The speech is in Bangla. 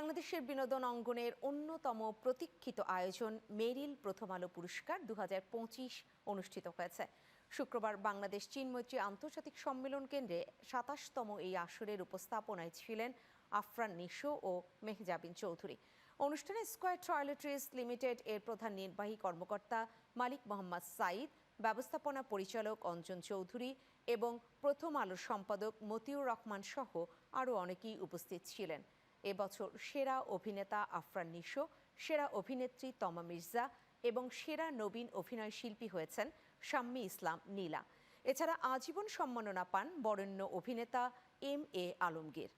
বাংলাদেশের বিনোদন অঙ্গনের অন্যতম প্রতীক্ষিত আয়োজন মেরিল প্রথম আলো পুরস্কার 2025 অনুষ্ঠিত হয়েছে। শুক্রবার বাংলাদেশ চীন মৈত্রী আন্তর্জাতিক সম্মেলন কেন্দ্রে 27তম এই আসরের উপস্থাপনায় ছিলেন আফরান নিশো ও মেহজাবিন চৌধুরী। অনুষ্ঠানে স্কয়ার টয়লেট্রিজ লিমিটেড এর প্রধান নির্বাহী কর্মকর্তা মালিক মোহাম্মদ সাইদ, ব্যবস্থাপনা পরিচালক অঞ্জন চৌধুরী এবং প্রথম আলোর সম্পাদক মতিউর রহমান সহ আরও অনেকেই উপস্থিত ছিলেন। এবছর সেরা অভিনেতা আফরান নিশো, সেরা অভিনেত্রী তমা মির্জা এবং সেরা নবীন অভিনয় শিল্পী হয়েছেন শাম্মী ইসলাম নীলা। এছাড়া আজীবন সম্মাননা পান বরেণ্য অভিনেতা এম এ আলমগীর।